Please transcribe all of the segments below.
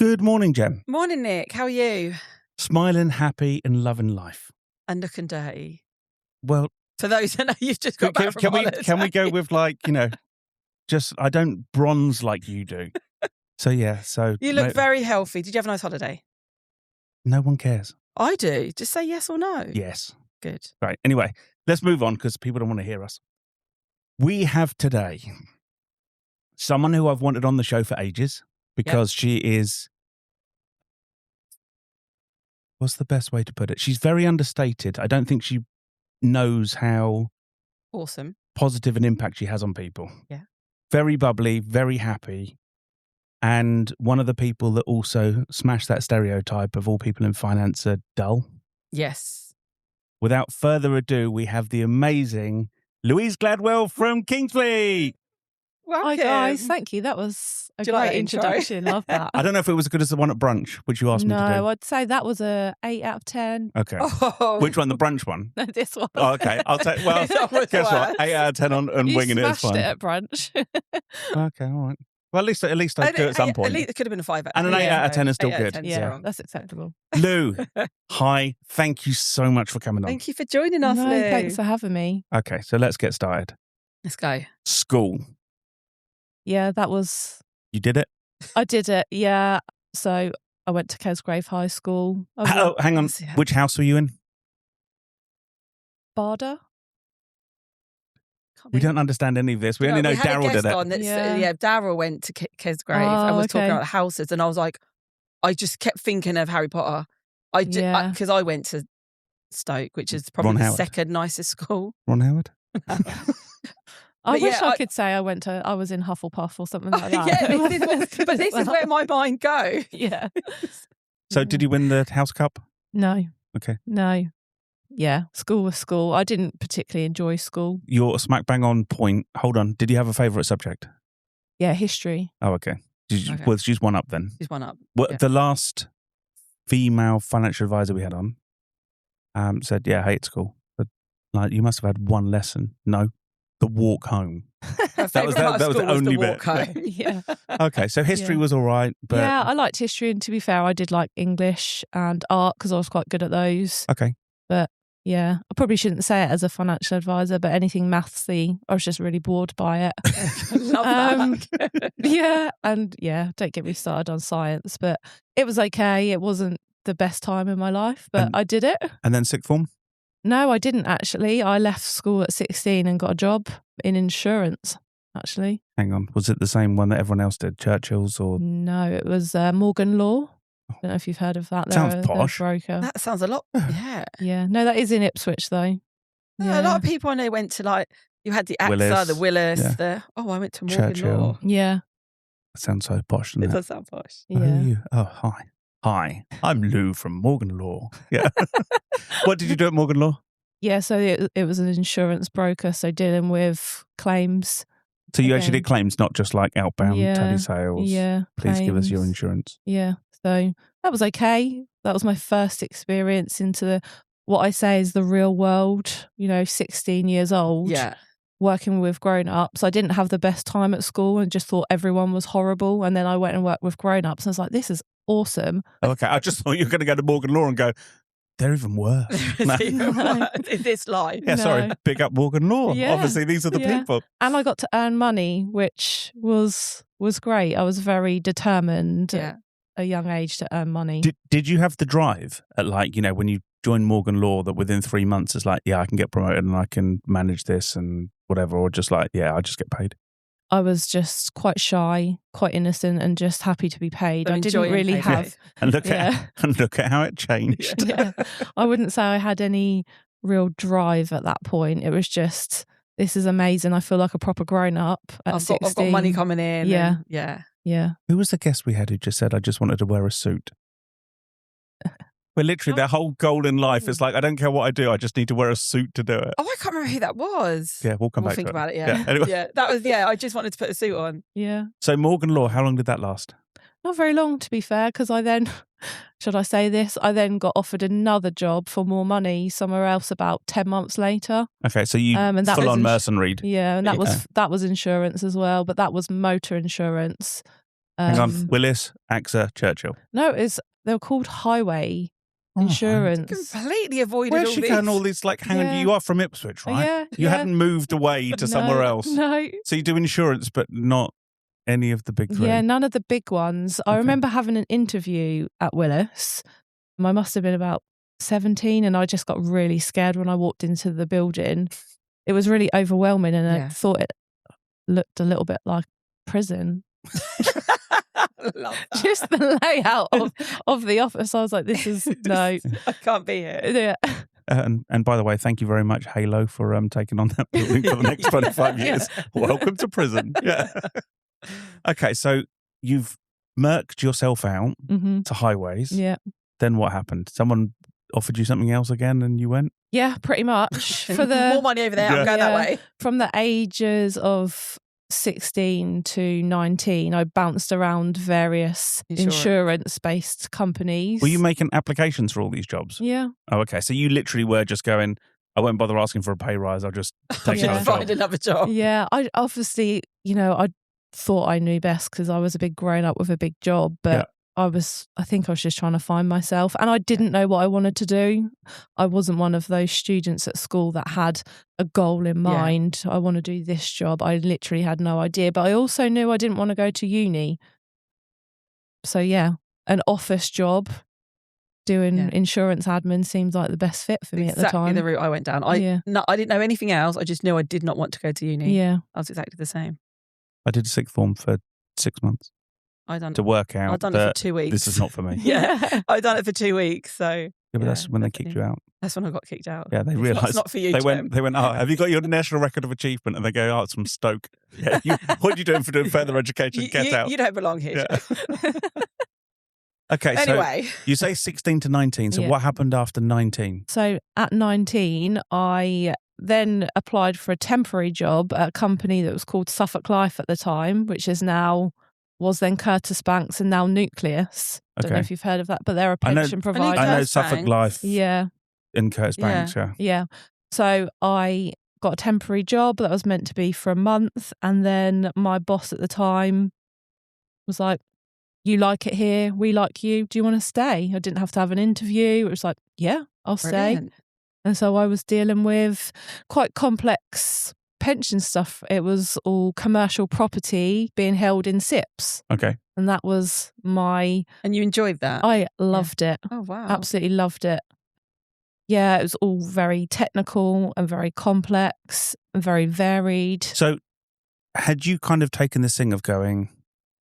Good morning, Jem. Morning, Nick. How are you? Smiling, happy and loving life. And looking dirty. Well, For those that know you've just got back from holiday. can we go with just I don't bronze like you do. So You look very healthy. Did you have a nice holiday? No one cares. I do. Just say yes or no. Yes. Good. Right. Anyway, let's move on because people don't want to hear us. We have today someone who I've wanted on the show for ages because she is, what's the best way to put it? She's very understated. I don't think she knows how awesome positive an impact she has on people. Yeah. Very bubbly, very happy. And one of the people that also smashed that stereotype of all people in finance are dull. Yes. Without further ado, we have the amazing Louise Gladwell from Kingsley. Welcome. Hi guys, thank you. That was a Do you like great the intro? introduction. Love that. I don't know if it was as good as the one at brunch, which you asked me to do. No, I'd say that was a 8 out of 10. Okay. Oh. Which one? The brunch one? No, this one. Oh, okay. I'll take, well, That was guess worse. what? 8 out of 10 on You winging it is smashed fine. it at brunch. Okay, all right. Well, at least I do at some point. At least it could have been a 5 out of 10. And an 8 out of 10 is still 8 out of good. 10 is Yeah, strong. that's acceptable. Lou, hi. Thank you so much for coming on. Thank you for joining us, No, Lou. thanks for having me. Okay, so let's get started. Let's go. School. Yeah, that was... You did it? I did it, yeah. So I went to Kesgrave High School. I was Oh, hang on. Yeah. Which house were you in? Barda. We don't understand any of this. We only know Daryl did it. Yeah, Daryl went to Kesgrave and was talking about houses, and I was like, I just kept thinking of Harry Potter. Because I went to Stoke, which is probably Ron the Howard. second nicest school. Ron Howard? I But wish yeah, I could say I was in Hufflepuff or something like that. Yeah, this is where my mind goes. Yeah. So did you win the house cup? No. Okay. No. Yeah, school was school. I didn't particularly enjoy school. You're smack bang on point. Hold on. Did you have a favourite subject? Yeah, history. Oh, okay. Okay. Well, she's one up then. She's one up. Well, Yeah. the last female financial advisor we had on said, I hate school. But you must have had one lesson. No. The walk home. Her favourite part of was school the only the walk bit. home. Yeah. Okay, so history was all right. But Yeah, I liked history, and to be fair, I did like English and art because I was quite good at those. Okay. But yeah, I probably shouldn't say it as a financial advisor, but anything mathsy, I was just really bored by it. Love that. Yeah, and don't get me started on science, but it was okay. It wasn't the best time in my life, but I did it. And then sixth form? No, I didn't actually. I left school at 16 and got a job in insurance, actually. Hang on. Was it the same one that everyone else did? Churchill's or? No, it was Morgan Law. I don't know if you've heard of that. Sounds posh. They're a broker. That sounds a lot. Yeah. Yeah. No, that is in Ipswich, though. A lot of people I know went to you had the AXA, the Willis, I went to Morgan Churchill. Law. Yeah. That sounds so posh, doesn't It it? does sound posh. Oh, Yeah. you? Oh, hi. Hi, I'm Lou from Morgan Law. Yeah. What did you do at Morgan Law? Yeah, so it was an insurance broker, so dealing with claims. So you actually did claims, not just like outbound telesales. Yeah. Please give us your claims. insurance. Yeah. So that was okay. That was my first experience into what I say is the real world, 16 years old. Yeah. Working with grown-ups. I didn't have the best time at school and just thought everyone was horrible. And then I went and worked with grown-ups and I was like, this is awesome. Oh, okay. I just thought you were going to go to Morgan Law and go, they're even worse. No. In this life. Yeah, sorry. No. Big up Morgan Law. Yeah. Obviously, these are the Yeah. people. And I got to earn money, which was great. I was very determined at a young age to earn money. Did you have the drive at when you joined Morgan Law that within 3 months it's like, I can get promoted and I can manage this and whatever, or just I just get paid? I was just quite shy, quite innocent, and just happy to be paid. So I didn't enjoying really paid. have. And look at how it changed. Yeah. I wouldn't say I had any real drive at that point. It was just, this is amazing. I feel like a proper grown up at 16. I've got money coming in. Yeah. And, Yeah. Who was the guest we had who just said, I just wanted to wear a suit? Well, literally, their whole goal in life is I don't care what I do, I just need to wear a suit to do it. Oh, I can't remember who that was. Yeah, we'll come back think to it. about it. Yeah. Anyway. That was, I just wanted to put a suit on. Yeah. So Morgan Law, how long did that last? Not very long, to be fair, because I then, should I say this? I then got offered another job for more money somewhere else about 10 months later. Okay, so you And that full-on was mercenary. Yeah, and that was insurance as well, but that was motor insurance. Hang on, Willis, AXA, Churchill. No, they were called Highway Insurance. Completely avoided Where's all she these. going all these, like, hang on, you are from Ipswich, right? Yeah. You hadn't moved away to somewhere else. No. So you do insurance, but not any of the big three? Yeah, none of the big ones. I remember having an interview at Willis. I must have been about 17, and I just got really scared when I walked into the building. It was really overwhelming, and I thought it looked a little bit like prison. Love that. Just the layout of the office. I was like, this is no. I can't be here. Yeah. And by the way, thank you very much, Halo, for taking on that building for the next 25 years. Welcome to prison. Yeah. Okay, so you've merked yourself out to Highways. Yeah. Then what happened? Someone offered you something else again and you went? Yeah, pretty much. For the more money over there, I'm going that way. From the ages of 16 to 19, I bounced around various insurance-based companies. Were you making applications for all these jobs? Yeah. Oh, okay. So you literally were just going, I won't bother asking for a pay rise. I'll just take another job. Find another job. Yeah. I obviously, I thought I knew best because I was a big grown up with a big job, but I think I was just trying to find myself, and I didn't know what I wanted to do. I wasn't one of those students at school that had a goal in mind. I want to do this job. I literally had no idea, but I also knew I didn't want to go to uni. So yeah, an office job doing insurance admin seemed like the best fit for me at the time. Exactly the route I went down. I didn't know anything else. I just knew I did not want to go to uni. Yeah. I was exactly the same. I did a sixth form for 6 months. To work out I've done it for 2 weeks. This is not for me. I've done it for 2 weeks. So but that's when they kicked you out. That's when I got kicked out. Yeah, they realised it's not for you. They went, oh, have you got your national record of achievement? And they go, oh, it's from Stoke. Yeah, what are you doing for doing further education? Get out. You don't belong here. Yeah. Okay, anyway. So you say 16 to 19. So what happened after 19? So at 19, I then applied for a temporary job at a company that was called Suffolk Life at the time, which was then Curtis Banks and now Nucleus. I don't know if you've heard of that, but they're a pension provider. I know Suffolk Life. Yeah. In Curtis Banks, Yeah. So I got a temporary job that was meant to be for a month, and then my boss at the time was like, you like it here, we like you, do you want to stay? I didn't have to have an interview. It was like, yeah, I'll stay. And so I was dealing with quite complex pension stuff. It was all commercial property being held in SIPs. Okay. And that was And you enjoyed that? I loved it. Oh, wow. Absolutely loved it. Yeah, it was all very technical and very complex and very varied. So had you kind of taken this thing of going,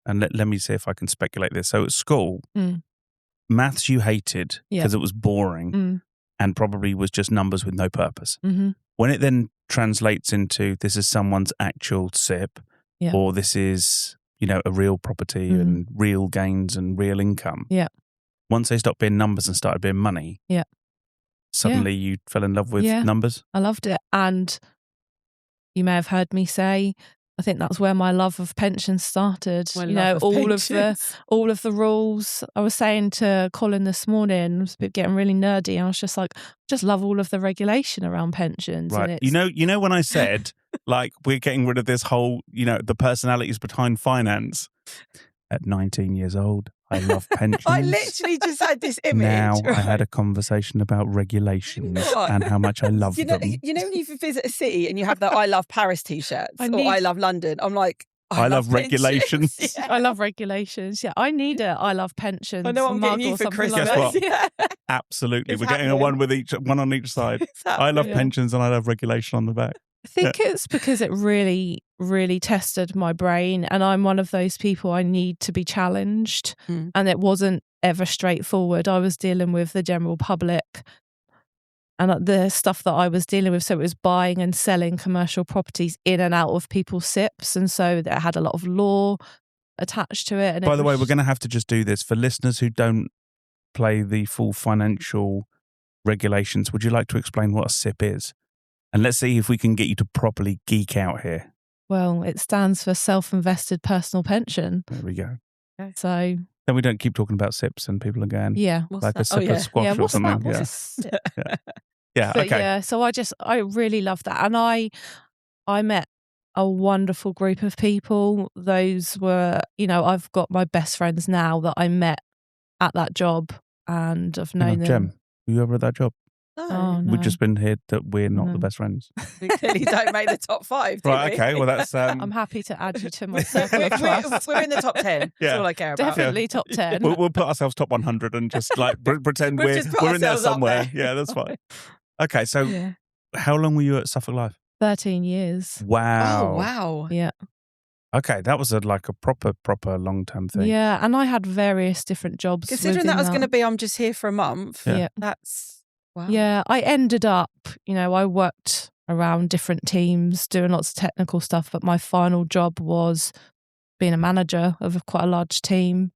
and let me see if I can speculate this. So at school, maths you hated because it was boring and probably was just numbers with no purpose. Mm-hmm. When it then translates into this is someone's actual SIP or this is, a real property and real gains and real income. Yeah. Once they stopped being numbers and started being money. Yeah. Suddenly you fell in love with numbers. I loved it. And you may have heard me say, I think that's where my love of pensions started. All of the rules. I was saying to Colin this morning, I was getting really nerdy. I was just like, just love all of the regulation around pensions. Right. And when I said, like, we're getting rid of this whole, the personalities behind finance. At 19 years old, I love pensions. I literally just had this image. Now I had a conversation about regulations and how much I love them. When you visit a city and you have the I love Paris t-shirts I love London, I'm like, I love regulations. Yeah. I love regulations. Yeah, I need it. I love pensions. I know I'm getting you for Christmas. Guess what? Absolutely. We're getting a one on each side. I love pensions and I love regulation on the back. I think it's because it really, really tested my brain, and I'm one of those people I need to be challenged, and it wasn't ever straightforward. I was dealing with the general public and the stuff that I was dealing with, so it was buying and selling commercial properties in and out of people's SIPs, and so it had a lot of law attached to it. And by the way, we're going to have to just do this for listeners who don't play the full financial regulations. Would you like to explain what a SIP is? And let's see if we can get you to properly geek out here. Well, it stands for self-invested personal pension. There we go. Okay. So then we don't keep talking about SIPs and people are going, like a sip of squash or something. Okay. So I really love that. And I met a wonderful group of people. Those were, I've got my best friends now that I met at that job, and I've known them. Jem, were you ever at that job? No. Oh, no. We've just been here that we're not the best friends. We clearly don't make the top 5, do right, we? okay, well that's... I'm happy to add you to my circle of trust. We're in the top 10. That's all I care about. Definitely top 10. We'll put ourselves top 100 and just like pretend we're in there somewhere. Yeah, that's fine. Okay, so how long were you at Suffolk Life? 13 years. Wow. Oh, wow. Yeah. Okay, that was a proper long-term thing. Yeah, and I had various different jobs. Considering that was going to be, I'm just here for a month. Yeah. That's... Wow. Yeah, I ended up, I worked around different teams, doing lots of technical stuff, but my final job was being a manager of quite a large team.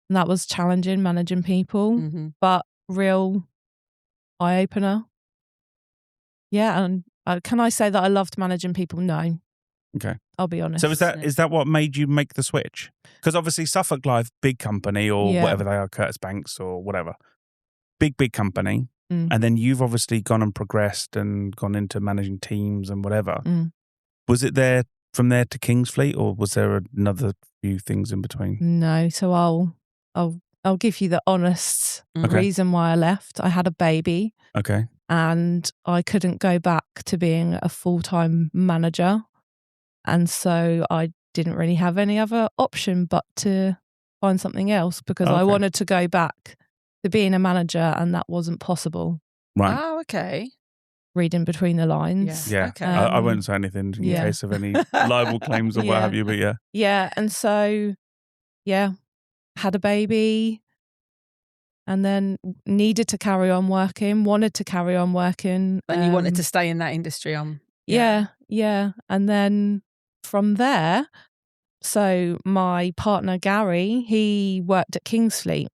And that was challenging, managing people, but real eye-opener. Yeah, and can I say that I loved managing people? No. Okay. I'll be honest. So is that what made you make the switch? Because obviously Suffolk Life, big company or whatever they are, Curtis Banks or whatever. Big company. And then you've obviously gone and progressed and gone into managing teams and whatever. Was it there from there to Kingsfleet, or was there another few things in between? No. So I'll give you the honest reason why I left. I had a baby. Okay. And I couldn't go back to being a full-time manager. And so I didn't really have any other option but to find something else, because I wanted to go back to being a manager, and that wasn't possible. Right. Oh, okay. Reading between the lines. Yeah. Okay. I won't say anything in case of any libel claims or what have you, but yeah. Yeah. And so, had a baby, and then needed to carry on working, wanted to carry on working. And you wanted to stay in that industry on. Yeah. And then from there, so my partner, Gary, he worked at Kingsfleet.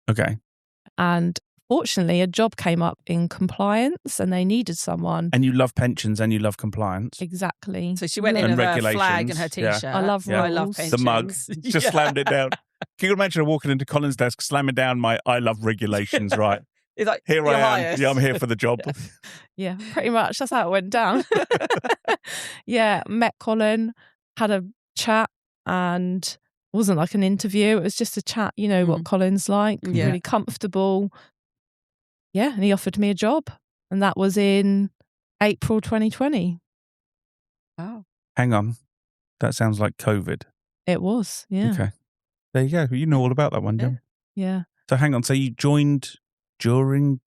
Okay. And fortunately, a job came up in compliance, and they needed someone. And you love pensions and you love compliance. Exactly. So she went in with her flag and her T-shirt. I love rules. I love pensions. The mug. Just slammed it down. Can you imagine her walking into Colin's desk, slamming down my I love regulations, right? He's like, here I am. Highest. Yeah, I'm here for the job. Yeah, pretty much. That's how it went down. Met Colin, had a chat, and it wasn't like an interview. It was just a chat. You know what Colin's like, really comfortable. Yeah, and he offered me a job, and that was in April 2020. Oh. Hang on. That sounds like COVID. It was, yeah. Okay. There you go. You know all about that one, Jem. Yeah. So hang on. So you joined during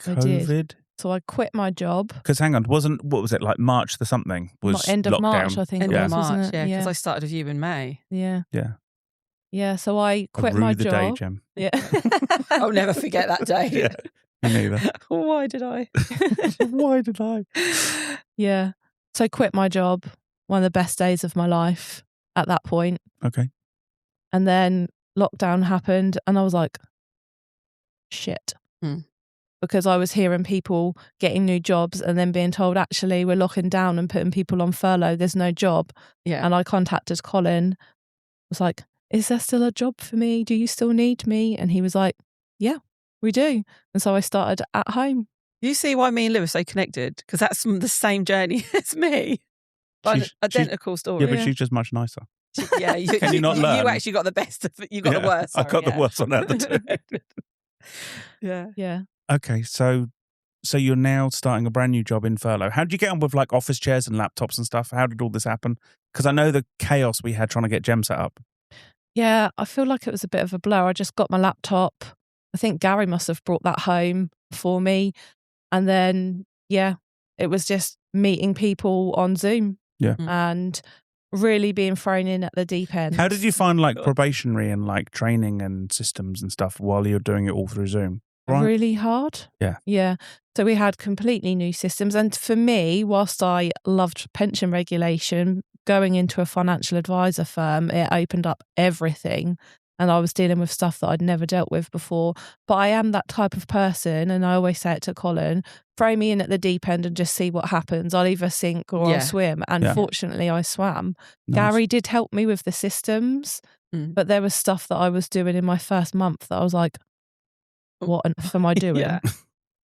COVID? I did. So I quit my job. Because hang on, what was it, like March the something? Was end of lockdown. March, I think. End of March, yeah. Because I started with you in May. Yeah. Yeah. Yeah, so I quit my job. Day, Jem. Yeah. I'll never forget that day. Yeah. Me neither. Why did I? Why did I? Yeah. So I quit my job. One of the best days of my life at that point. Okay. And then lockdown happened, and I was like, shit. Because I was hearing people getting new jobs and then being told, actually, we're locking down and putting people on furlough. There's no job. Yeah. And I contacted Colin. I was like, is there still a job for me? Do you still need me? And he was like, yeah, we do. And so I started at home. You see why me and Lewis are connected? Because that's the same journey as me. Identical story. Yeah, but she's just much nicer. Yeah, Can you not learn? You actually got the best of it. You got the worst. I got the worst on that too. Yeah. Okay, so you're now starting a brand new job in furlough. How did you get on with like office chairs and laptops and stuff? How did all this happen? Because I know the chaos we had trying to get Jem set up. Yeah, I feel like it was a bit of a blur. I just got my laptop. I think Gary must have brought that home for me. And then, it was just meeting people on Zoom. Yeah. And really being thrown in at the deep end. How did you find like probationary and like training and systems and stuff while you're doing it all through Zoom? Right? Really hard. Yeah. Yeah. So we had completely new systems. And for me, whilst I loved pension regulation, going into a financial advisor firm, it opened up everything. And I was dealing with stuff that I'd never dealt with before. But I am that type of person, and I always say it to Colin, throw me in at the deep end and just see what happens. I'll either sink or I'll swim. And fortunately, I swam. Nice. Gary did help me with the systems, but there was stuff that I was doing in my first month that I was like, what on earth am I doing?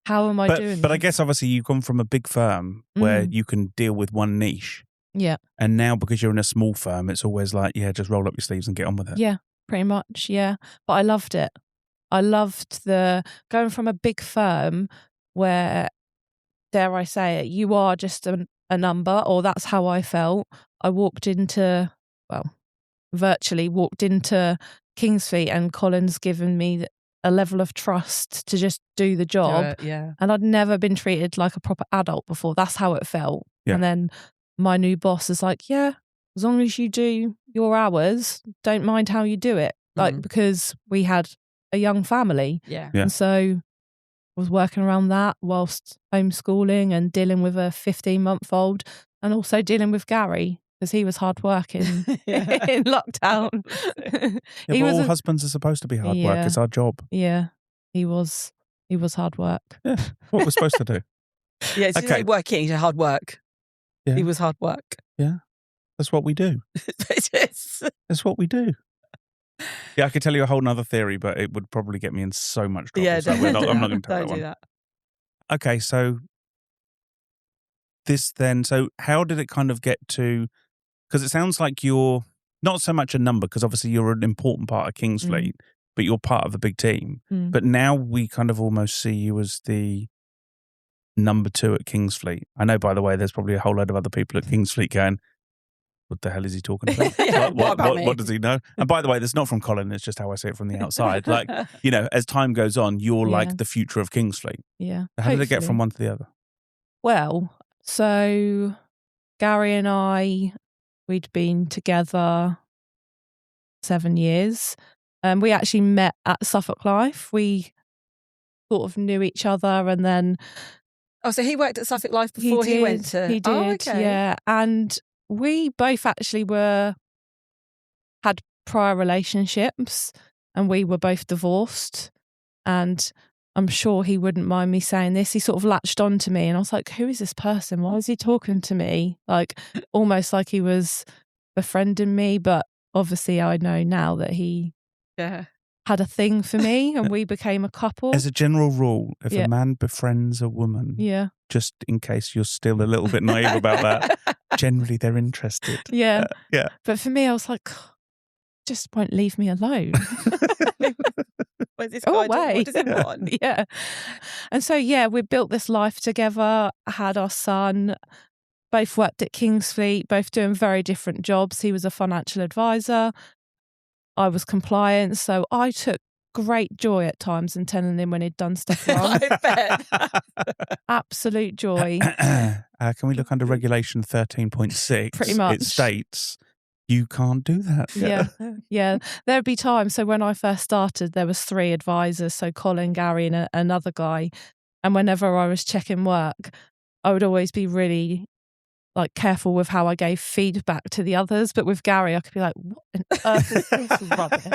How am I doing But this? I guess obviously you've gone from a big firm where you can deal with one niche Yeah. And now because you're in a small firm, it's always like, yeah, just roll up your sleeves and get on with it. Yeah, pretty much. Yeah. But I loved it. I loved going from a big firm where, dare I say it, you are just a number, or that's how I felt. I virtually walked into Kingsfleet, and Colin's given me a level of trust to just do the job. Yeah. And I'd never been treated like a proper adult before. That's how it felt. Yeah. And then my new boss is like, yeah, as long as you do your hours, don't mind how you do it. Like, because we had a young family. Yeah. And so I was working around that whilst homeschooling and dealing with a 15-month-old, and also dealing with Gary, because he was hard working in lockdown. Yeah, but all husbands are supposed to be hard work. It's our job. Yeah, he was hard work. Yeah, what we're supposed to do. Yeah, it's like working, he's hard work. Yeah. He was hard work. Yeah, that's what we do. It is. That's what we do. Yeah, I could tell you a whole nother theory, but it would probably get me in so much trouble. Yeah, so I'm not going to tell don't that do one. that. Okay, so how did it kind of get to, because it sounds like you're not so much a number, because obviously you're an important part of Kingsfleet, but you're part of a big team. But now we kind of almost see you as the number 2 at Kingsfleet. I know, by the way, there's probably a whole load of other people at Kingsfleet going, what the hell is he talking about? What does he know? And by the way, that's not from Colin, it's just how I see it from the outside. Like, as time goes on, you're like the future of Kingsfleet. Yeah. How did it get from one to the other? Well, so Gary and I, we'd been together 7 years. We actually met at Suffolk Life. We sort of knew each other, and then... Oh, so he worked at Suffolk Life before he went to... He did, oh, okay. yeah. And we both actually had prior relationships, and we were both divorced. And I'm sure he wouldn't mind me saying this. He sort of latched on to me, and I was like, who is this person? Why is he talking to me? Like, almost like he was befriending me. But obviously I know now that he had a thing for me, and we became a couple. As a general rule, if a man befriends a woman, just in case you're still a little bit naive about that, generally they're interested. Yeah. Yeah. But for me, I was like, just won't leave me alone. Where's this guy? What does he want? Yeah. And so, we built this life together, had our son, both worked at Kingsfleet, both doing very different jobs. He was a financial advisor. I was compliance. So I took great joy at times in telling him when he'd done stuff wrong. I bet. Absolute joy. Can we look under regulation 13.6? Pretty much. It states you can't do that. Yeah. There'd be times. So when I first started, there was 3 advisors. So Colin, Gary, and another guy. And whenever I was checking work, I would always be really careful with how I gave feedback to the others. But with Gary, I could be like, what on earth is this rubbish?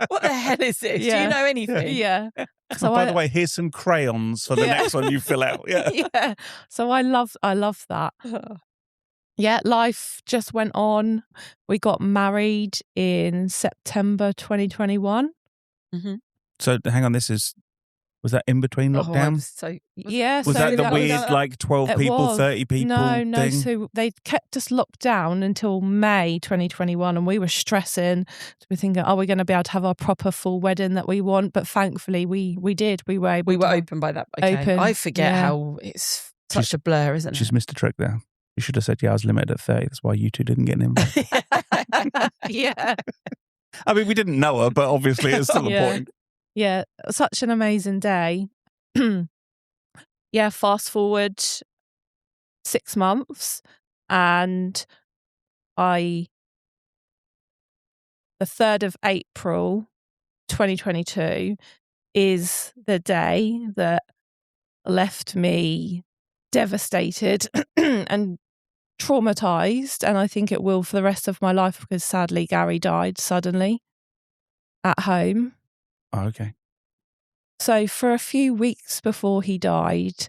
What the hell is this? Yeah. Do you know anything? Yeah. So by the way, here's some crayons for the next one you fill out. Yeah. So I love that. Yeah, life just went on. We got married in September 2021. Mm-hmm. So hang on, was that in between lockdown? Was that the weird 12 people, 30 people No. thing? So they kept us locked down until May 2021, and we were stressing. So we're thinking, are we going to be able to have our proper full wedding that we want? But thankfully we did. We were able We were open by that. Okay. Open. I forget how it's such a blur, isn't it? She's missed a trick there. You should have said, I was limited at 30. That's why you two didn't get an invite. Yeah. I mean, we didn't know her, but obviously it's still important. Yeah, such an amazing day. Fast forward 6 months, and the 3rd of April 2022 is the day that left me devastated and traumatized, and I think it will for the rest of my life, because sadly Gary died suddenly at home. Oh, okay. So for a few weeks before he died,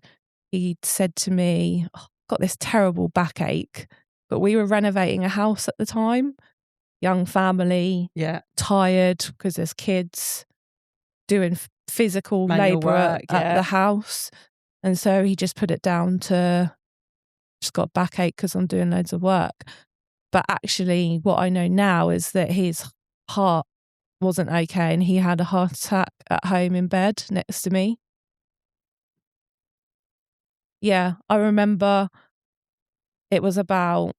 he'd said to me, I've got this terrible backache. But we were renovating a house at the time, young family, tired because there's kids, doing physical labour at the house. And so he just put it down to just got a backache because I'm doing loads of work. But actually what I know now is that his heart wasn't okay and he had a heart attack at home in bed next to me. Yeah, I remember it was about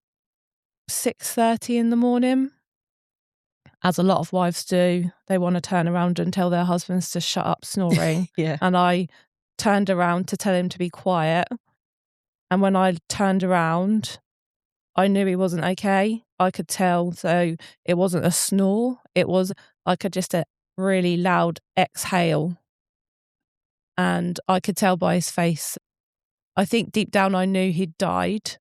6:30 in the morning. As a lot of wives do, they want to turn around and tell their husbands to shut up snoring. Yeah. And I turned around to tell him to be quiet. And when I turned around, I knew he wasn't okay. I could tell. So it wasn't a snore. It was like just a really loud exhale. And I could tell by his face. I think deep down I knew he'd died.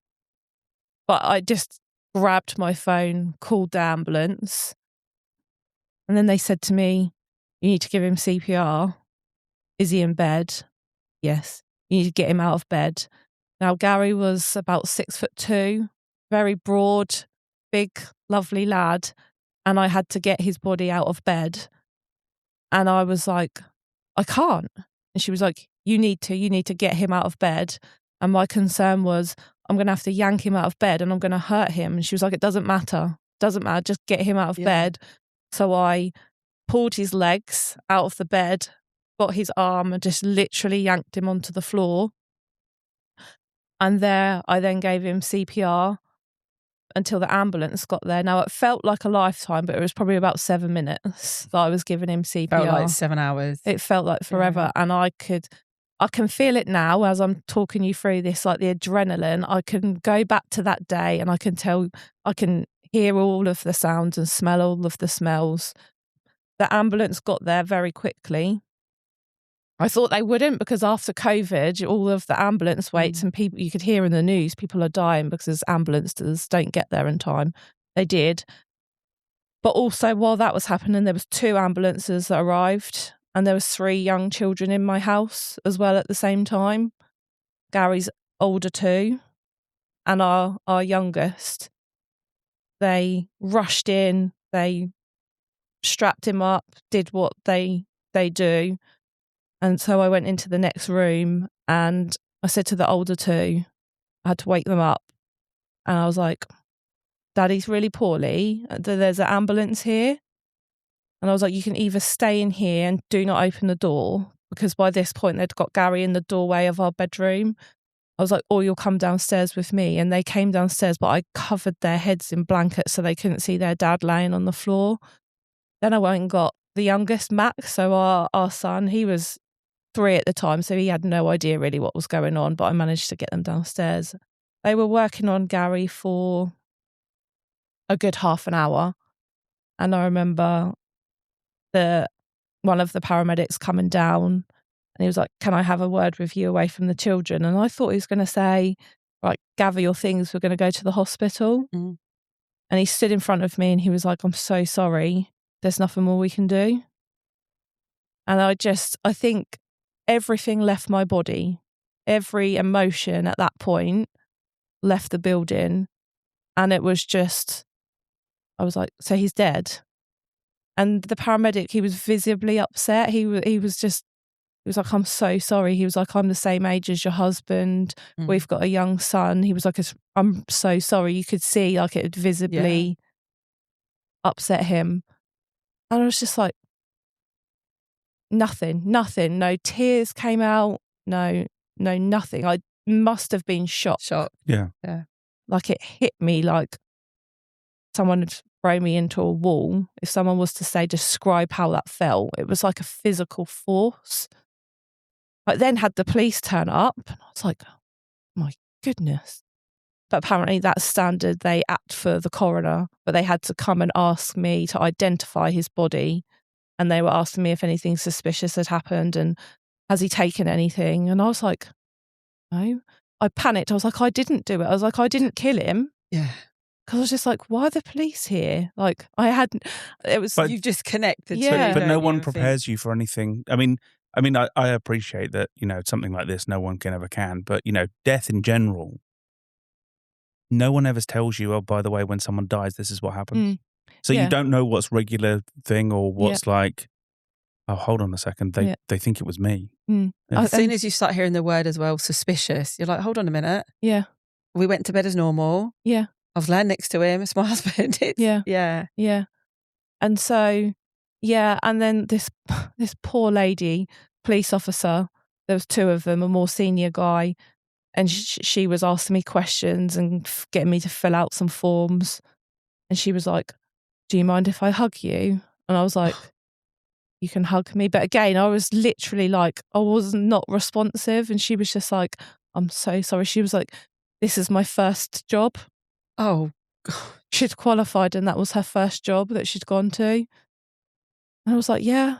But I just grabbed my phone, called the ambulance. And then they said to me, you need to give him CPR. Is he in bed? Yes. You need to get him out of bed. Now, Gary was about 6'2", very broad, big, lovely lad. And I had to get his body out of bed. And I was like, I can't. And she was like, you need to get him out of bed. And my concern was, I'm going to have to yank him out of bed and I'm going to hurt him. And she was like, it doesn't matter, just get him out of bed. So I pulled his legs out of the bed, got his arm and just literally yanked him onto the floor. And there I then gave him CPR until the ambulance got there. Now, it felt like a lifetime, but it was probably about 7 minutes that I was giving him CPR. Felt like 7 hours. It felt like forever. Yeah. And I can feel it now as I'm talking you through this, like the adrenaline. I can go back to that day and I can hear all of the sounds and smell all of the smells. The ambulance got there very quickly. I thought they wouldn't because after COVID, all of the ambulance waits and people, you could hear in the news, people are dying because ambulances don't get there in time. They did. But also while that was happening, there was 2 ambulances that arrived and there was 3 young children in my house as well at the same time. Gary's older 2 and our youngest. They rushed in, they strapped him up, did what they do. And so I went into the next room and I said to the older 2, I had to wake them up. And I was like, Daddy's really poorly. There's an ambulance here. And I was like, you can either stay in here and do not open the door, because by this point they'd got Gary in the doorway of our bedroom. I was like, or you'll come downstairs with me. And they came downstairs, but I covered their heads in blankets so they couldn't see their dad laying on the floor. Then I went and got the youngest, Max, so our son. He was 3 at the time, so he had no idea really what was going on, but I managed to get them downstairs. They were working on Gary for a good half an hour. And I remember one of the paramedics coming down and he was like, can I have a word with you away from the children? And I thought he was going to say, right, gather your things, we're going to go to the hospital. And he stood in front of me and he was like, I'm so sorry, there's nothing more we can do. And I think everything left my body. Every emotion at that point left the building. And it was just, I was like, so he's dead. And the paramedic, he was visibly upset. He was like, I'm so sorry. He was like, I'm the same age as your husband. We've got a young son. He was like, I'm so sorry. You could see like it had visibly upset him. And I was just like, nothing. No tears came out. No, nothing. I must have been shocked. Yeah. Like it hit me like someone had thrown me into a wall. If someone was to say, describe how that felt, it was like a physical force. I then had the police turn up and I was like, oh, my goodness. But apparently that's standard. They act for the coroner, but they had to come and ask me to identify his body. And they were asking me if anything suspicious had happened and has he taken anything? And I was like, no. I panicked. I was like, I didn't do it. I was like, I didn't kill him. Yeah. Because I was just like, why are the police here? Like, you've just connected. Yeah. But no one prepares you for anything. I mean, I appreciate that, something like this, no one can. But, death in general, no one ever tells you, oh, by the way, when someone dies, this is what happens. So you don't know what's regular thing or what's like, oh, hold on a second. They think it was me. As soon as you start hearing the word as well, suspicious, you're like, hold on a minute. Yeah. we went to bed as normal. Yeah. I was laying next to him. It's my husband. Yeah. And so, and then this poor lady, police officer, there was two of them, a more senior guy, and she was asking me questions and getting me to fill out some forms. And she was like, "Do you mind if I hug you?" And I was like, "You can hug me." But again, I was literally like, I was not responsive. And she was just like, "I'm so sorry." She was like, "This is my first job." Oh, God. She'd qualified and that was her first job that she'd gone to. And I was like, yeah,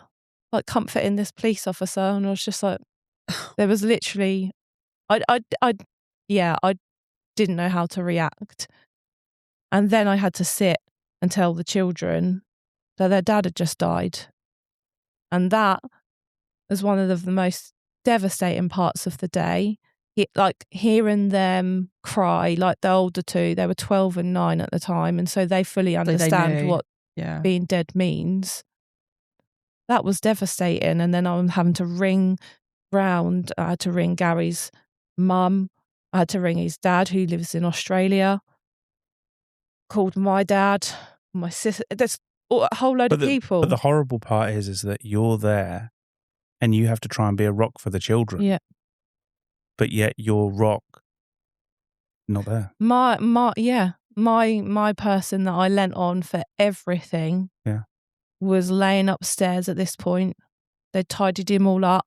like comforting this police officer. And I was just like, there was literally, I didn't know how to react. And then I had to sit and tell the children that their dad had just died. And that was one of the most devastating parts of the day. Like hearing them cry, like the older two, they were 12 and 9 at the time. And so they fully understand what being dead means. That was devastating. And then I'm having to ring round. I had to ring Gary's mum. I had to ring his dad, who lives in Australia. Called my dad, my sister. There's a whole load of people. But the horrible part is that you're there and you have to try and be a rock for the children. Yeah. But yet your rock not there. My person that I lent on for everything was laying upstairs at this point. They tidied him all up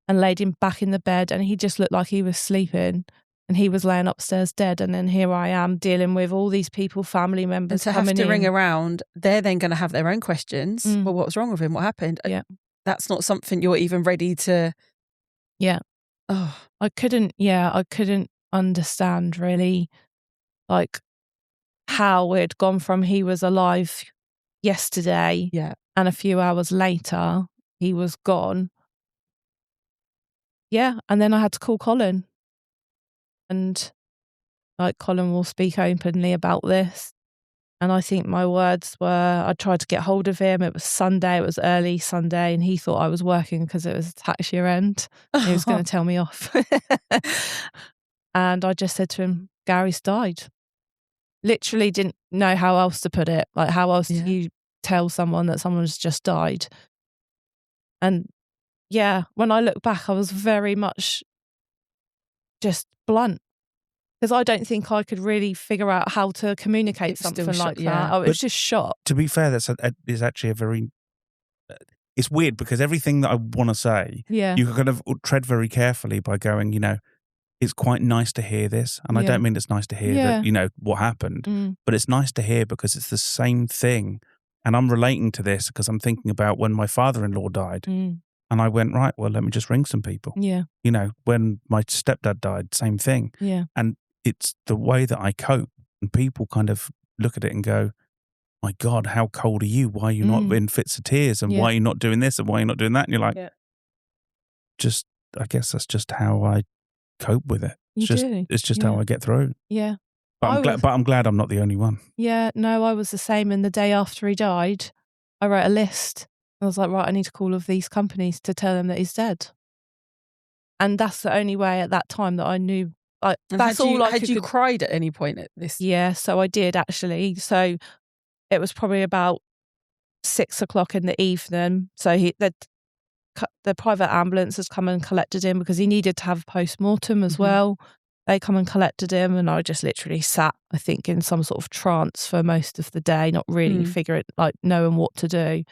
and laid him back in the bed, and he just looked like he was sleeping, and he was laying upstairs dead. And then here I am dealing with all these people, family members and to coming have to in. ring around. They're then going to have their own questions. Well, what was wrong with him? What happened? Yeah. That's not something you're even ready to. Yeah. Oh, I couldn't understand really, like, how it had gone from he was alive yesterday and a few hours later he was gone. Yeah. And then I had to call Colin, and like Colin will speak openly about this. And I think my words were, I tried to get hold of him. It was Sunday, it was early Sunday, and he thought I was working because it was tax year end. He was going to tell me off. And I just said to him, Gary's died. Literally didn't know how else to put it. Like, how else do you tell someone that someone's just died? And when I look back, I was very much just blunt. Because I don't think I could really figure out how to communicate something like that. I was just shocked. To be fair, is actually a very... It's weird because everything that I want to say, you kind of tread very carefully by going, it's quite nice to hear this. And I don't mean it's nice to hear that, what happened. But it's nice to hear because it's the same thing. And I'm relating to this because I'm thinking about when my father-in-law died. And I went, right, well, let me just ring some people. Yeah. When my stepdad died, same thing. Yeah. And it's the way that I cope, and people kind of look at it and go, my God, how cold are you? Why are you not in fits of tears? And why are you not doing this? And why are you not doing that? And you're like, I guess that's just how I cope with it. It's just how I get through. Yeah. But I'm glad I'm not the only one. Yeah, no, I was the same. And the day after he died, I wrote a list. I was like, right, I need to call all of these companies to tell them that he's dead. And that's the only way at that time that I knew. That's all I could. Had you cried at any point at this? Yeah, so I did actually. So it was probably about 6:00 in the evening. So the private ambulance has come and collected him because he needed to have a post-mortem as well. They come and collected him, and I just literally sat, I think, in some sort of trance for most of the day, not really figuring, knowing what to do.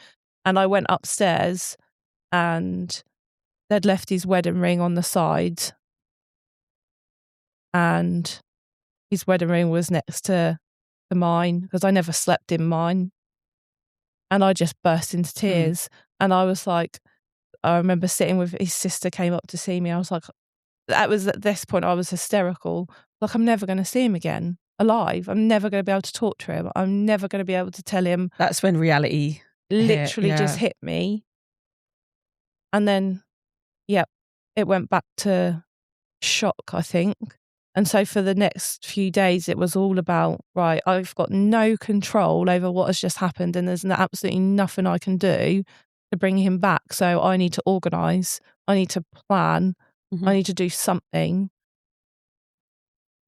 And I went upstairs, and they'd left his wedding ring on the side, and his wedding ring was next to mine because I never slept in mine. And I just burst into tears. And I was like, I remember sitting with his sister came up to see me. I was like, that was at this point I was hysterical. Like, I'm never going to see him again alive. I'm never going to be able to talk to him. I'm never going to be able to tell him. That's when reality literally just hit me. And then, it went back to shock, I think. And so for the next few days, it was all about, right, I've got no control over what has just happened, and there's absolutely nothing I can do to bring him back. So I need to organise. I need to plan. I need to do something.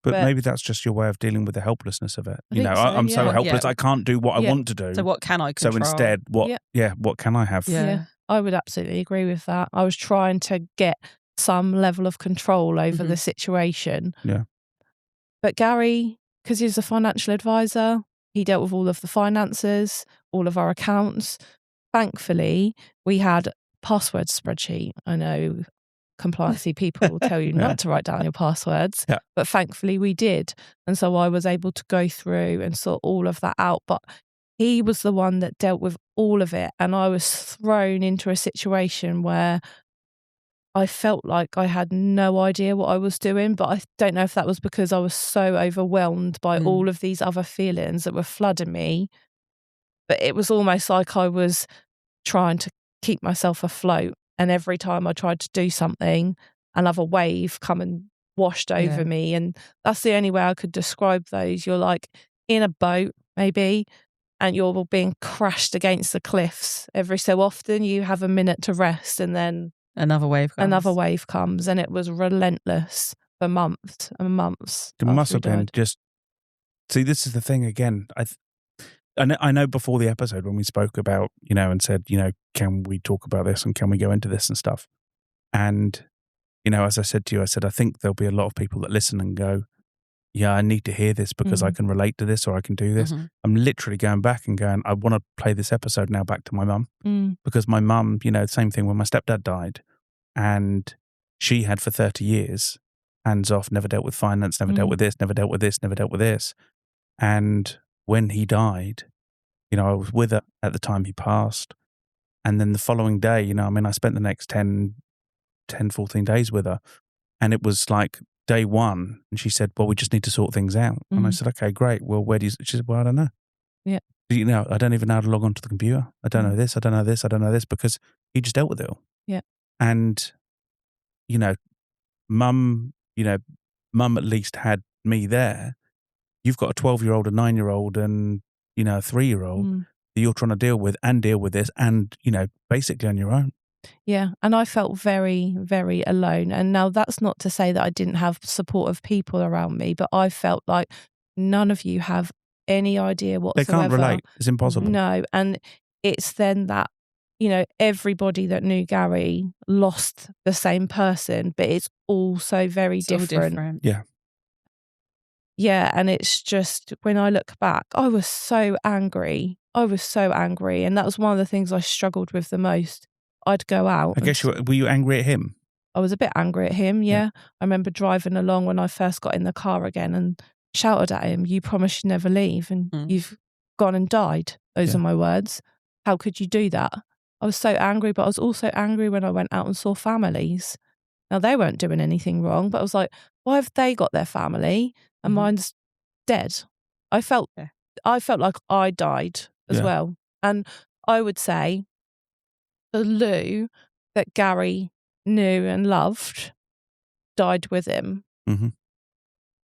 But maybe that's just your way of dealing with the helplessness of it. I'm so so helpless, I can't do what I want to do. So what can I control? So instead, what can I have? Yeah, I would absolutely agree with that. I was trying to get some level of control over the situation. Yeah. But Gary, because he's a financial advisor, he dealt with all of the finances, all of our accounts. Thankfully, we had a password spreadsheet. I know compliancy people will tell you not to write down your passwords, but thankfully we did. And so I was able to go through and sort all of that out. But he was the one that dealt with all of it. And I was thrown into a situation where I felt like I had no idea what I was doing, but I don't know if that was because I was so overwhelmed by all of these other feelings that were flooding me. But it was almost like I was trying to keep myself afloat. And every time I tried to do something, another wave come and washed over me. And that's the only way I could describe those. You're like in a boat, maybe, and you're being crashed against the cliffs. Every so often you have a minute to rest, and then another wave comes. And it was relentless for months and months. It must have been just... See, this is the thing again. I know before the episode when we spoke about, and said, can we talk about this and can we go into this and stuff? And, as I said to you, I think there'll be a lot of people that listen and go, yeah, I need to hear this because I can relate to this or I can do this. I'm literally going back and going, I want to play this episode now back to my mum because my mum, same thing when my stepdad died, and she had for 30 years, hands off, never dealt with finance, never dealt with this, never dealt with this, never dealt with this. And when he died, I was with her at the time he passed. And then the following day, I spent the next 10, 14 days with her. And it was like day one. And she said, well, we just need to sort things out. And I said, okay, great. Well, where do you... She said, well, I don't know. Yeah. I don't even know how to log onto the computer. I don't know this. I don't know this. I don't know this, because he just dealt with it all. Yeah. And, mum at least had me there. You've got a 12-year-old, a 9-year-old, and, a 3-year-old that you're trying to deal with this and, basically on your own. Yeah. And I felt very, very alone. And now that's not to say that I didn't have supportive people around me, but I felt like none of you have any idea whatsoever. They can't relate. It's impossible. No. And it's then that, everybody that knew Gary lost the same person, but it's all so very different. Yeah. Yeah, and it's just, when I look back, I was so angry. And that was one of the things I struggled with the most. I'd go out. I guess were you angry at him? I was a bit angry at him, yeah. I remember driving along when I first got in the car again and shouted at him, you promised you'd never leave and you've gone and died. Those are my words. How could you do that? I was so angry, but I was also angry when I went out and saw families. Now, they weren't doing anything wrong, but I was like, why have they got their family and mine's dead? I felt like I died as well. And I would say the Lou that Gary knew and loved died with him.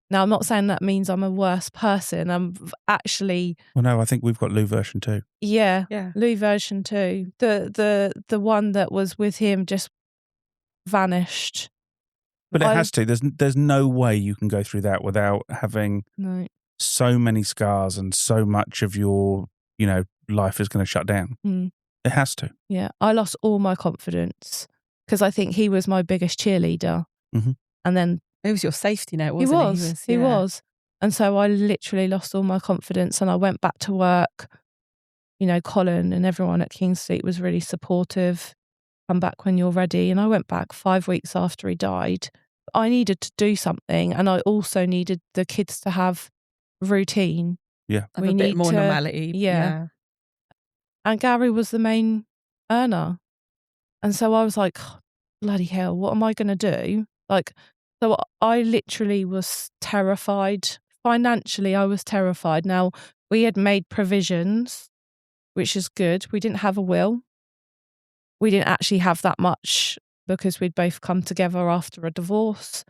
Now, I'm not saying that means I'm a worse person. I'm actually... Well, no, I think we've got Lou version 2. Yeah. Lou version 2. The one that was with him just vanished. But it has to. There's no way you can go through that without having so many scars and so much of your, life is going to shut down. It has to. Yeah. I lost all my confidence because I think he was my biggest cheerleader. And then... It was your safety net, wasn't it? He was. And so I literally lost all my confidence and I went back to work. Colin and everyone at Kingstreet was really supportive. Come back when you're ready. And I went back 5 weeks after he died. I needed to do something, and I also needed the kids to have routine. Yeah. Have a bit more normality. Yeah. And Gary was the main earner. And so I was like, oh, bloody hell, what am I going to do? So I literally was terrified. Financially, I was terrified. Now, we had made provisions, which is good. We didn't have a will. We didn't actually have that much because we'd both come together after a divorce.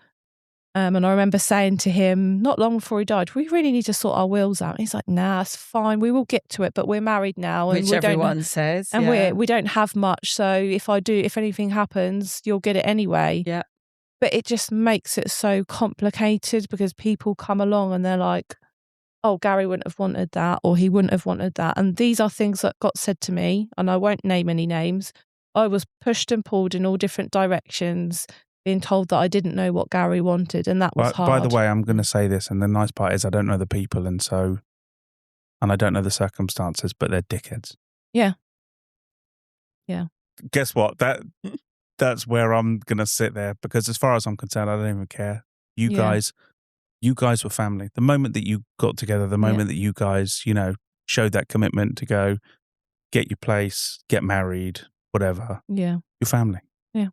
And I remember saying to him, not long before he died, we really need to sort our wills out. And he's like, nah, it's fine. We will get to it, but we're married now. And which everyone says. And we don't have much. So if anything happens, you'll get it anyway. Yeah. But it just makes it so complicated because people come along and they're like, oh, Gary wouldn't have wanted that, or he wouldn't have wanted that. And these are things that got said to me, and I won't name any names. I was pushed and pulled in all different directions, being told that I didn't know what Gary wanted, and that was hard. By the way, I'm going to say this, and the nice part is I don't know the people, and I don't know the circumstances, but they're dickheads. Yeah. Yeah. Guess what? That's where I'm going to sit there, because as far as I'm concerned, I don't even care. You guys were family. The moment that you got together, the moment that you guys, showed that commitment to go get your place, get married, whatever. Yeah. Your family. Yeah.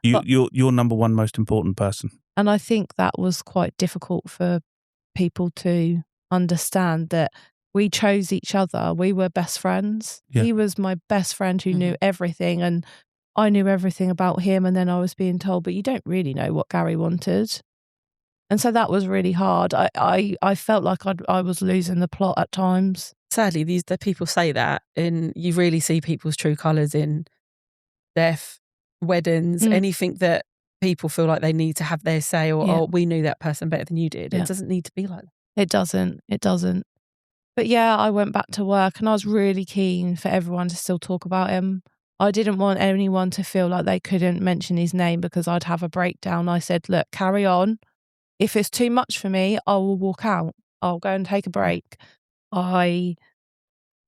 You're number one most important person. And I think that was quite difficult for people to understand, that we chose each other. We were best friends. Yeah. He was my best friend who knew everything, and I knew everything about him. And then I was being told, but you don't really know what Gary wanted. And so that was really hard. I felt like I was losing the plot at times. Sadly, the people say that, and you really see people's true colours in death, weddings, anything that people feel like they need to have their say, or oh, we knew that person better than you did. It doesn't need to be like that. It doesn't. But yeah, I went back to work, and I was really keen for everyone to still talk about him. I didn't want anyone to feel like they couldn't mention his name because I'd have a breakdown. I said, look, carry on. If it's too much for me, I will walk out. I'll go and take a break. All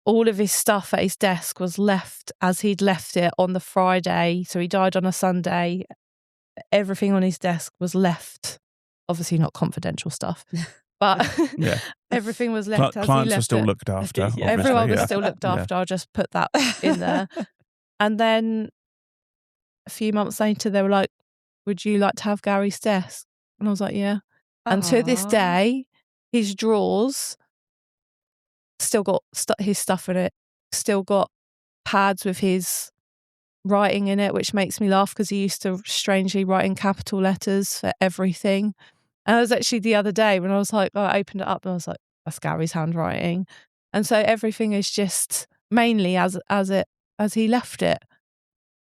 of his stuff at his desk was left as he'd left it on the Friday. So he died on a Sunday. Everything on his desk was left. Obviously not confidential stuff, but everything was left as he left. Clients were still looked after. Everyone was still looked after. I'll just put that in there. And then a few months later, they were like, would you like to have Gary's desk? And I was like, yeah. And to this day, his drawers still got his stuff in it, still got pads with his writing in it, which makes me laugh because he used to strangely write in capital letters for everything. And it was actually the other day when I was like, I opened it up and I was like, that's Gary's handwriting. And so everything is just mainly as he left it.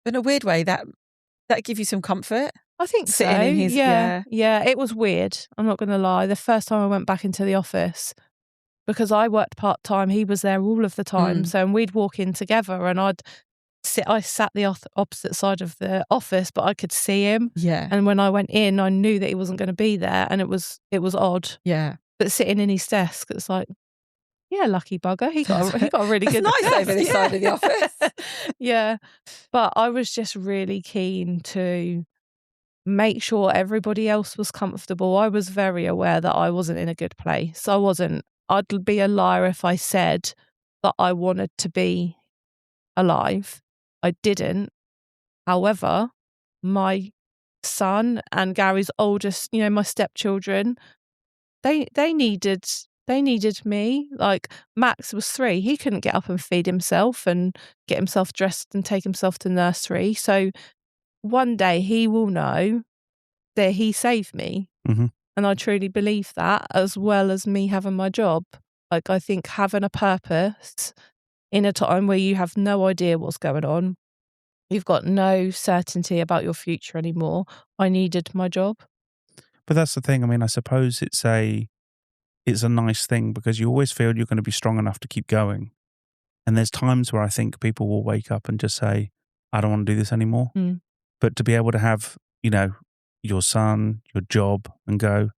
In a weird way, that give you some comfort? I think so. In his, yeah, it was weird. I'm not going to lie. The first time I went back into the office, because I worked part-time, he was there all of the time. So we'd walk in together, and I sat the opposite side of the office, but I could see him. Yeah. And when I went in, I knew that he wasn't going to be there, and it was odd. Yeah. But sitting in his desk, it's like, yeah, lucky bugger. He got a really good nice desk. Over this side of the office. Yeah. But I was just really keen to make sure everybody else was comfortable. I was very aware that I wasn't in a good place. I'd be a liar if I said that I wanted to be alive. I didn't. However, my son and Gary's oldest, my stepchildren, they needed me. Like Max was 3. He couldn't get up and feed himself and get himself dressed and take himself to nursery. So one day he will know that he saved me. Mm-hmm. And I truly believe that, as well as me having my job. Like, I think having a purpose in a time where you have no idea what's going on, you've got no certainty about your future anymore. I needed my job. But that's the thing. I mean, I suppose it's a nice thing because you always feel you're going to be strong enough to keep going. And there's times where I think people will wake up and just say, I don't want to do this anymore. But to be able to have, your son, your job, and go,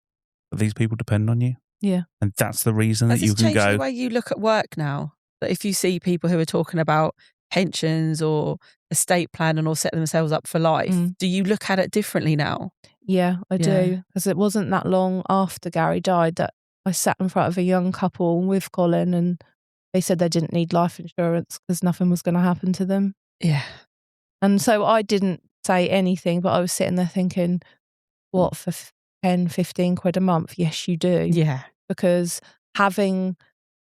these people depend on you. Yeah. And that's the reason that you can go. Has it changed the way you look at work now? That if you see people who are talking about pensions or estate planning or setting themselves up for life, do you look at it differently now? Yeah, I do. Because it wasn't that long after Gary died that I sat in front of a young couple with Colin, and they said they didn't need life insurance because nothing was going to happen to them. Yeah. And so I didn't say anything, but I was sitting there thinking, what, for 10, 15 quid a month? Yes, you do. Yeah. Because having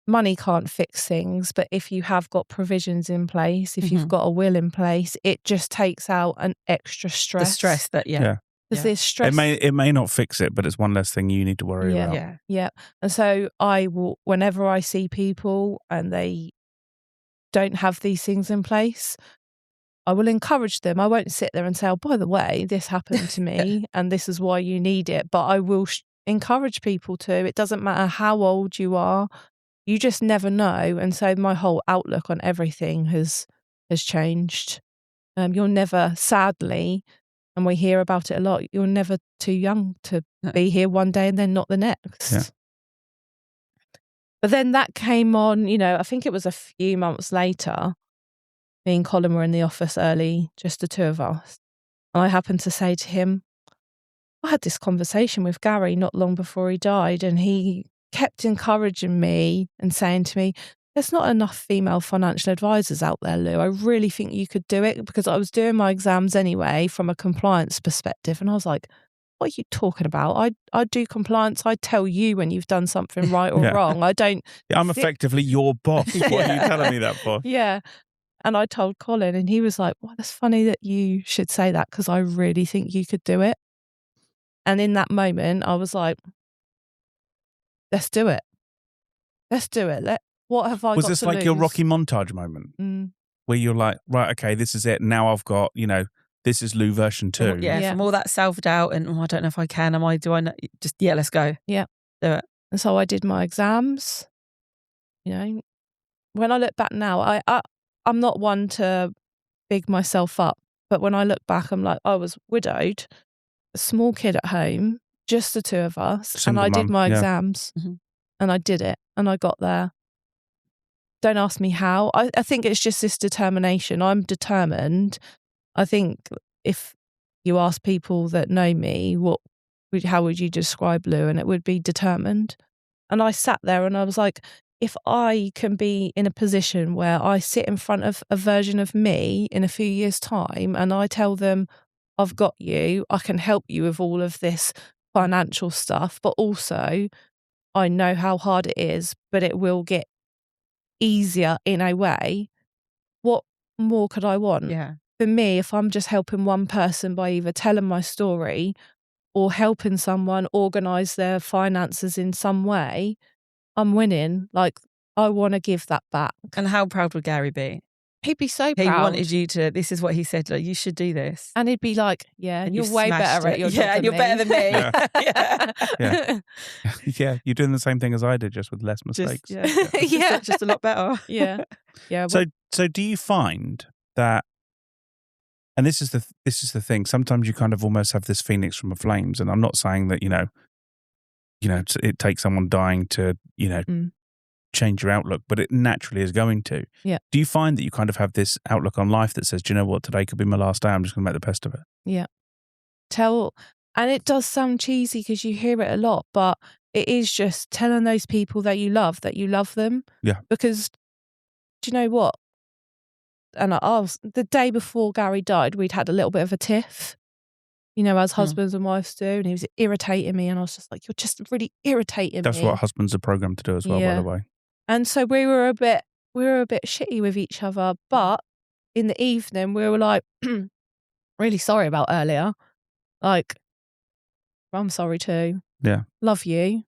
money can't fix things, but if you have got provisions in place, if you've got a will in place, it just takes out an extra stress. The stress that, Because there's stress. It may not fix it, but it's one less thing you need to worry about. Yeah. And so I will, whenever I see people and they don't have these things in place, I will encourage them. I won't sit there and say, oh, by the way, this happened to me and this is why you need it. But I will encourage people to. It doesn't matter how old you are. You just never know. And so my whole outlook on everything has changed. You're never, sadly, and we hear about it a lot, you're never too young to be here one day and then not the next. Yeah. But then that came on, I think it was a few months later. Me and Colin were in the office early, just the two of us. And I happened to say to him, I had this conversation with Gary not long before he died, and he kept encouraging me and saying to me, there's not enough female financial advisors out there, Lou. I really think you could do it, because I was doing my exams anyway from a compliance perspective. And I was like, what are you talking about? I do compliance. I tell you when you've done something right or wrong. I don't. Yeah, I'm effectively your boss. What are you telling me that for? Yeah. And I told Colin, and he was like, well, that's funny that you should say that, because I really think you could do it. And in that moment, I was like, let's do it. Let's do it. What have I got to lose? Was this like your Rocky montage moment? Where you're like, right, okay, this is it. Now I've got, this is Lou version 2. Yeah, from all that self-doubt and, I don't know if I can, do I know? Just, let's go. Yeah. Do it. And so I did my exams. When I look back now, I'm not one to big myself up, but when I look back, I'm like, I was widowed, a small kid at home, just the two of us, Single and I did my mum, exams, and I did it, and I got there. Don't ask me how. I think it's just this determination. I'm determined. I think if you ask people that know me, how would you describe Lou? And it would be determined. And I sat there and I was like, if I can be in a position where I sit in front of a version of me in a few years' time and I tell them, I've got you, I can help you with all of this financial stuff, but also I know how hard it is, but it will get easier in a way. What more could I want? Yeah. For me, if I'm just helping one person by either telling my story or helping someone organise their finances in some way, I'm winning. Like, I want to give that back. And how proud would Gary be? He'd be so proud. He wanted you to, this is what he said, like, you should do this. And he'd be like, yeah, and you're way better at your job than than you're me. better than me. Yeah. Yeah, you're doing the same thing as I did, just with less mistakes. Just a lot better. Yeah. So do you find that, and this is the thing, sometimes you kind of almost have this phoenix from the flames, and I'm not saying that, it takes someone dying to, change your outlook, but it naturally is going to. Yeah. Do you find that you kind of have this outlook on life that says, do you know what, today could be my last day, I'm just going to make the best of it? Yeah. And it does sound cheesy because you hear it a lot, but it is just telling those people that you love them. Yeah. Because, do you know what? And the day before Gary died, we'd had a little bit of a tiff, as husbands and wives do, and he was irritating me, and I was just like, you're just really irritating me. That's what husbands are programmed to do as well, by the way. And so we were a bit shitty with each other, but in the evening we were like, really sorry about earlier. Like, I'm sorry too. Yeah. Love you.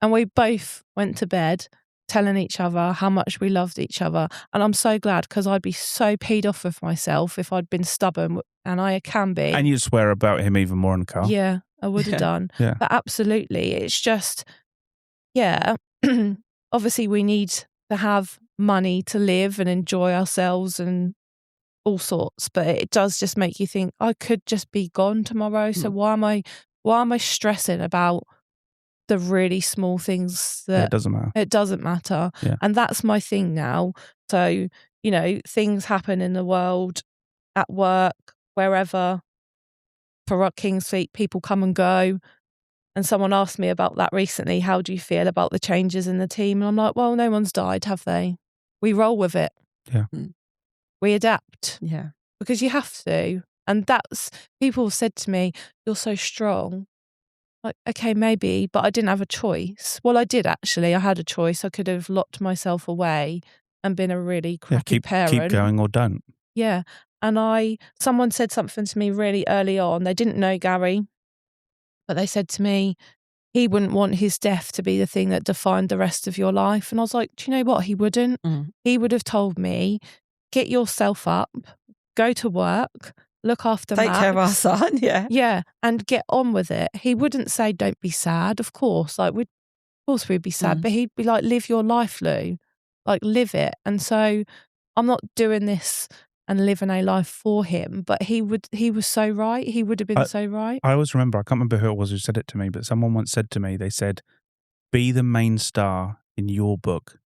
And we both went to bed telling each other how much we loved each other. And I'm so glad, because I'd be so peed off with myself if I'd been stubborn, and I can be. And you'd swear about him even more in the car. Yeah, I would have done. Yeah. But absolutely, it's just, obviously we need to have money to live and enjoy ourselves and all sorts, but it does just make you think, I could just be gone tomorrow. So why am I stressing about the really small things that it doesn't matter? It doesn't matter. Yeah. And that's my thing now. So, things happen in the world, at work, wherever. For King's Fleet, people come and go. And someone asked me about that recently. How do you feel about the changes in the team? And I'm like, well, no one's died, have they? We roll with it. Yeah. We adapt. Yeah. Because you have to. And people have said to me, you're so strong. Like, okay, maybe, but I didn't have a choice. Well, I did actually. I had a choice. I could have locked myself away and been a really crappy parent. Keep going or don't. Yeah. And someone said something to me really early on. They didn't know Gary, but they said to me, he wouldn't want his death to be the thing that defined the rest of your life. And I was like, do you know what? He wouldn't. He would have told me, get yourself up, go to work, look after Take Max. care of our son, yeah. Yeah, and get on with it. He wouldn't say, don't be sad, of course. Like, of course we'd be sad, but he'd be like, live your life, Lou. Like, live it. And so I'm not doing this and living a life for him, but he was so right. He would have been so right. I always remember, I can't remember who it was who said it to me, but someone once said to me, they said, be the main star in your book.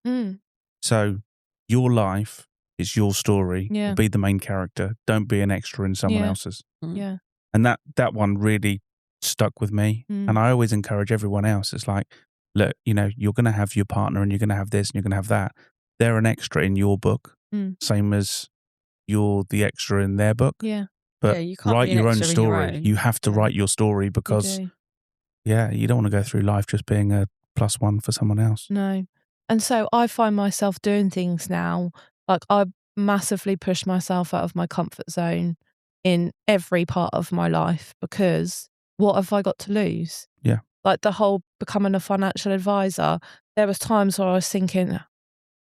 So your life is your story. Yeah. Be the main character. Don't be an extra in someone else's. Yeah. And that one really stuck with me. And I always encourage everyone else. It's like, look, you're going to have your partner and you're going to have this and you're going to have that. They're an extra in your book, same as you're the extra in their book. Yeah. But you can't write be an your own extra in story. your own. You have to write your story because, you don't want to go through life just being a +1 for someone else. No. And so I find myself doing things now, like I massively push myself out of my comfort zone in every part of my life, because what have I got to lose? Yeah. Like the whole becoming a financial advisor, there was times where I was thinking,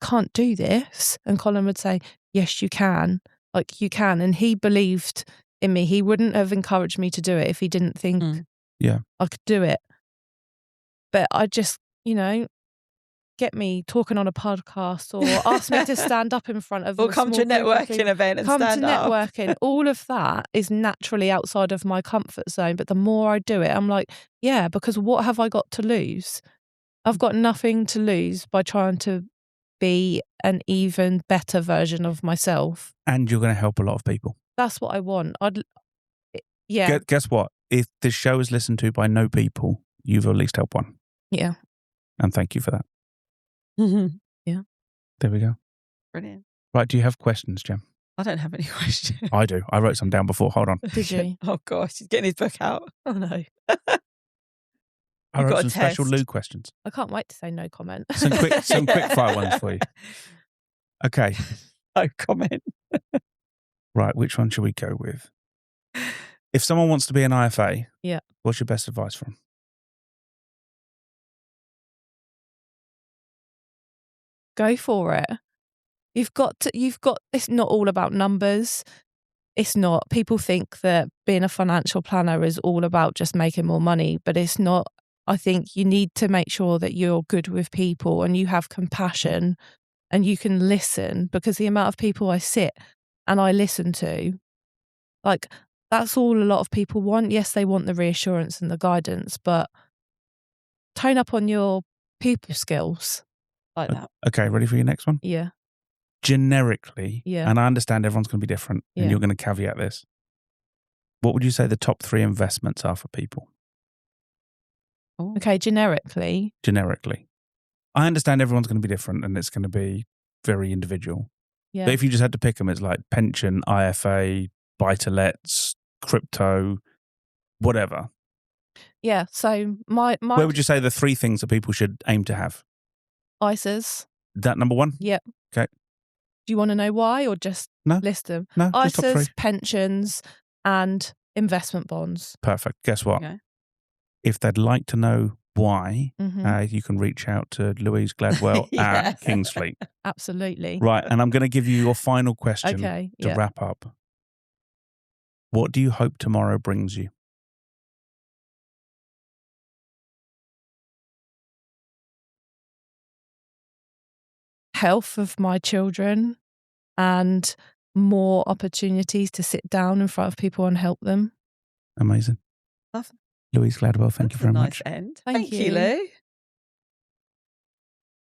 can't do this. And Colin would say, yes, you can. Like, you can. And he believed in me. He wouldn't have encouraged me to do it if he didn't think I could do it. But I just, get me talking on a podcast or ask me to stand up in front of or come to a networking event and stand up. Come to networking. All of that is naturally outside of my comfort zone. But the more I do it, I'm like, yeah, because what have I got to lose? I've got nothing to lose by trying to be an even better version of myself. And you're going to help a lot of people. That's what I want. Guess what? If the show is listened to by no people, you've at least helped one. Yeah. And thank you for that. Yeah. There we go. Brilliant. Right, do you have questions, Jem? I don't have any questions. I do. I wrote some down before. Hold on. Did you? Oh gosh, he's getting his book out. Oh no. I wrote some special Lou questions. I can't wait to say no comment. Some quick fire ones for you. Okay. No comment. Right, which one should we go with? If someone wants to be an IFA, what's your best advice for them? Go for it. You've got, it's not all about numbers. It's not. People think that being a financial planner is all about just making more money, but it's not. I think you need to make sure that you're good with people and you have compassion and you can listen, because the amount of people I sit and I listen to, like, that's all a lot of people want. Yes, they want the reassurance and the guidance, but tone up on your people skills. Like that. Okay, ready for your next one? Yeah. Generically, and I understand everyone's going to be different, and you're going to caveat this. What would you say the top 3 investments are for people? Oh. Okay, generically. Generically. I understand everyone's going to be different and it's going to be very individual. Yeah. But if you just had to pick them, it's like pension, IFA, buy-to-lets, crypto, whatever. Yeah, so my where would you say the 3 things that people should aim to have? ISAs. That number 1? Yep. Okay. Do you want to know why or just list them? No, just top 3. ISAs, pensions and investment bonds. Perfect. Guess what? Okay. If they'd like to know why, you can reach out to Louise Gladwell at Kingsfleet. Absolutely. Right, and I'm going to give you your final question to wrap up. What do you hope tomorrow brings you? Health of my children and more opportunities to sit down in front of people and help them. Amazing. Love. Louise Gladwell, thank you very much. Nice end. Thank you, Lou.